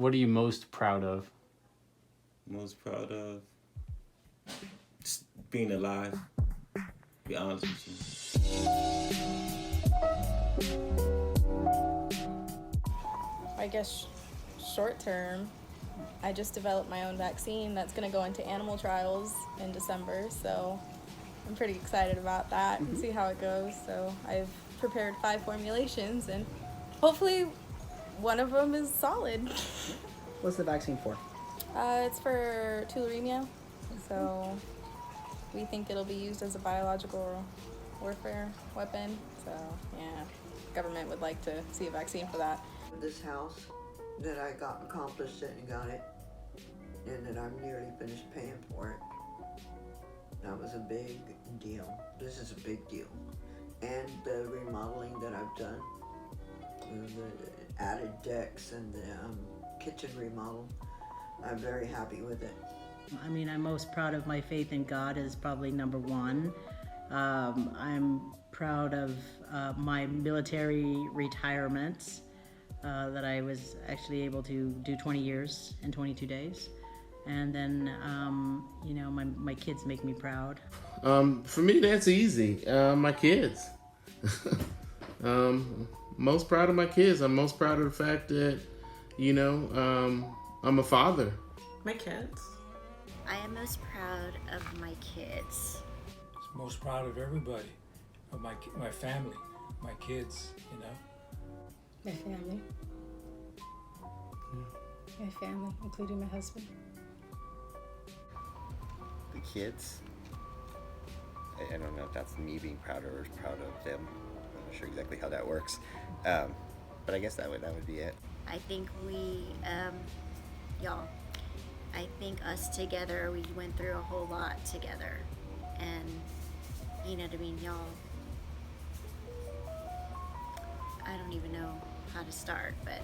What are you most proud of? Most proud of just being alive. Be honest with I guess short term, I just developed my own vaccine that's going to go into animal trials in December, so I'm pretty excited about that and see how it goes. So I've prepared 5 formulations, and hopefully one of them is solid. What's the vaccine for? It's for tularemia, so we think it'll be used as a biological warfare weapon. So yeah, government would like to see a vaccine for that. This house that I accomplished it and got it, and that I'm nearly finished paying for it. That was a big deal. This is a big deal. And the remodeling that I've done, the added decks and the kitchen remodel, I'm very happy with it. I mean, I'm most proud of my faith in God is probably number one. I'm proud of my military retirements, that I was actually able to do 20 years in 22 days. And then, you know, my kids make me proud. For me, that's easy. My kids. Most proud of my kids. I'm most proud of the fact that, you know, I'm a father. My kids. I am most proud of my kids. Most proud of everybody, of my family, my kids, you know. My family. My family, including my husband. The kids. I don't know if that's me being proud or proud of them. I'm not sure exactly how that works. But I guess that would be it. I think we, y'all, I think us together, we went through a whole lot together. And, you know what I mean, y'all, I don't even know how to start, but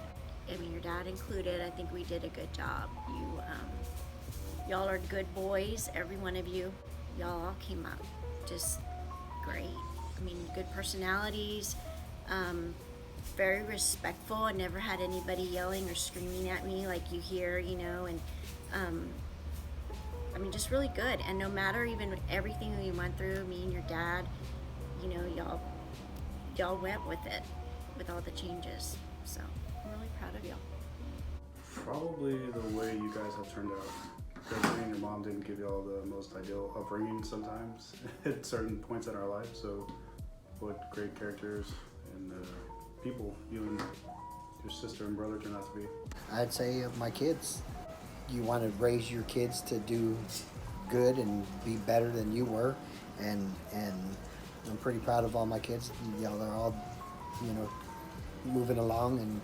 I mean, your dad included, I think we did a good job. Y'all are good boys, every one of you. Y'all all came out just great. I mean, good personalities, very respectful. I never had anybody yelling or screaming at me like you hear, you know, and I mean, just really good. And no matter even everything we went through, me and your dad, you know, y'all went with it, with all the changes. So I'm really proud of y'all. Probably the way you guys have turned out. Because me and your mom didn't give y'all the most ideal upbringing sometimes at certain points in our life. So what great characters and people you and your sister and brother turned out to be. I'd say of my kids. You want to raise your kids to do good and be better than you were. And I'm pretty proud of all my kids. You know, they're all, you know, moving along and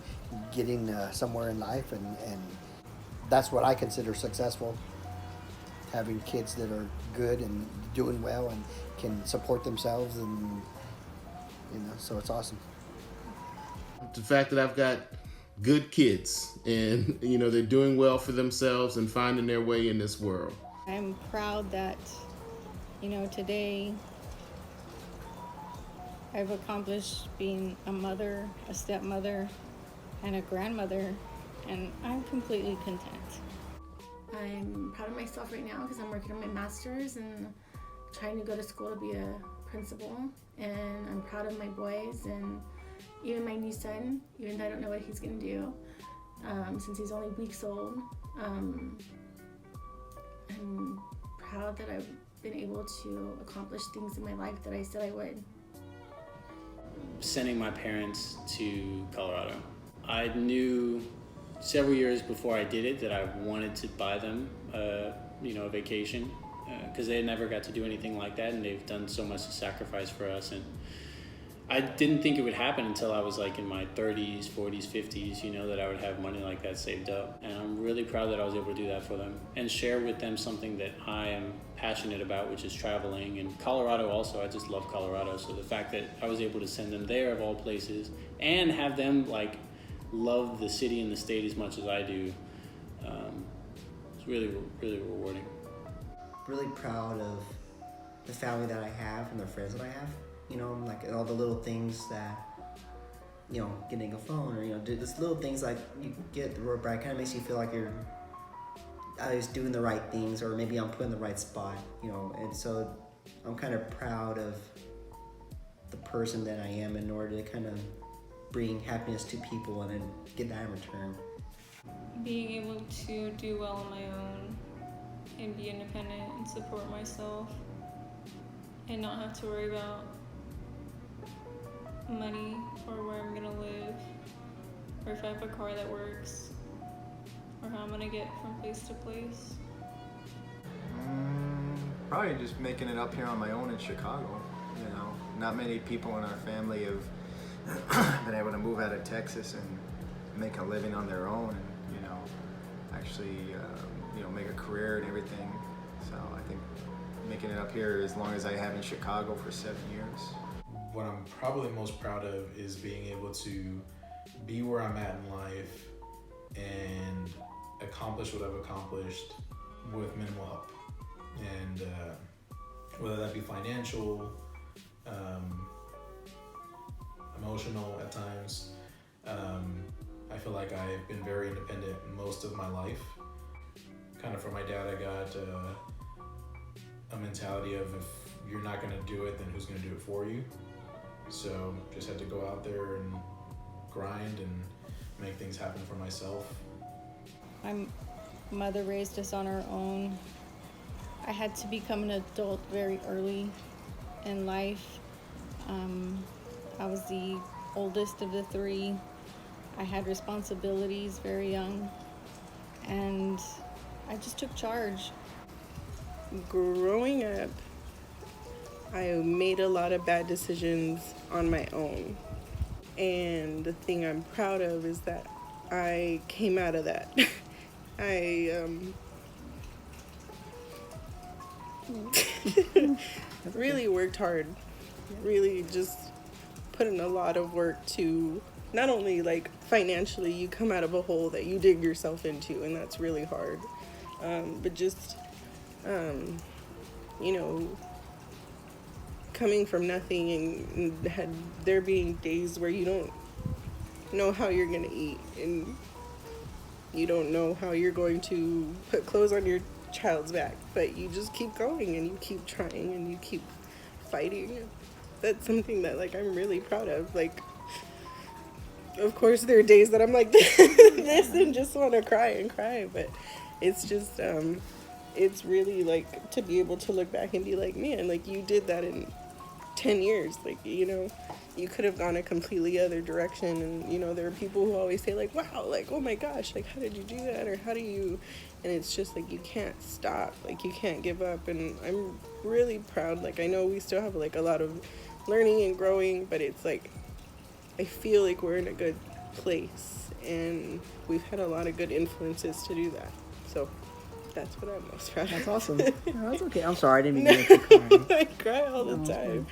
getting somewhere in life. And that's what I consider successful. Having kids that are good and doing well and can support themselves, and you know, so it's awesome. The fact that I've got good kids and, you know, they're doing well for themselves and finding their way in this world. I'm proud that, you know, today I've accomplished being a mother, a stepmother, and a grandmother, and I'm completely content. I'm proud of myself right now because I'm working on my master's and trying to go to school to be a principal. And I'm proud of my boys and even my new son, even though I don't know what he's going to do since he's only weeks old. I'm proud that I've been able to accomplish things in my life that I said I would. Sending my parents to Colorado. I knew several years before I did it that I wanted to buy them, you know, a vacation, because they never got to do anything like that, and they've done so much to sacrifice for us. And I didn't think it would happen until I was like in my 30s, 40s, 50s, you know, that I would have money like that saved up. And I'm really proud that I was able to do that for them and share with them something that I am passionate about, which is traveling. And Colorado also, I just love Colorado. So the fact that I was able to send them there of all places and have them like love the city and the state as much as I do, it's really, really rewarding. Really proud of the family that I have and the friends that I have. You know, like all the little things that getting a phone, or do just little things like you get the road bride kind of makes you feel like I was doing the right things, or maybe I'm put in the right spot, and so I'm kind of proud of the person that I am in order to kind of bring happiness to people and then get that in return. Being able to do well on my own and be independent and support myself and not have to worry about money or where I'm gonna live, or if I have a car that works, or how I'm gonna get from place to place. Probably just making it up here on my own in Chicago. Not many people in our family have been able to move out of Texas and make a living on their own, and actually make a career and everything. So I think making it up here as long as I have in Chicago for 7 years. What I'm probably most proud of is being able to be where I'm at in life and accomplish what I've accomplished with minimal help. And whether that be financial, emotional at times, I feel like I've been very independent most of my life. Kind of from my dad, I got a mentality of if you're not going to do it, then who's going to do it for you? So just had to go out there and grind and make things happen for myself. My mother raised us on our own. I had to become an adult very early in life. I was the oldest of the three. I had responsibilities very young, and I just took charge. Growing up, I made a lot of bad decisions on my own, and the thing I'm proud of is that I came out of that. I really worked hard, really just put in a lot of work to not only like financially, you come out of a hole that you dig yourself into, and that's really hard, but just coming from nothing and there being days where you don't know how you're gonna eat, and you don't know how you're going to put clothes on your child's back, but you just keep going and you keep trying and you keep fighting. That's something that I'm really proud of. Of course there are days that I'm like this and just want to cry, but it's just it's really to be able to look back and be like, man, you did that in 10 years. You could have gone a completely other direction, and there are people who always say wow, oh my gosh, how did you do that, or how do you, and it's just you can't stop, you can't give up. And I'm really proud. I know we still have a lot of learning and growing, but it's I feel we're in a good place, and we've had a lot of good influences to do that. So that's what I'm most proud of. That's awesome. No, that's okay. I'm sorry, I didn't mean to make you cry. I cry all the time.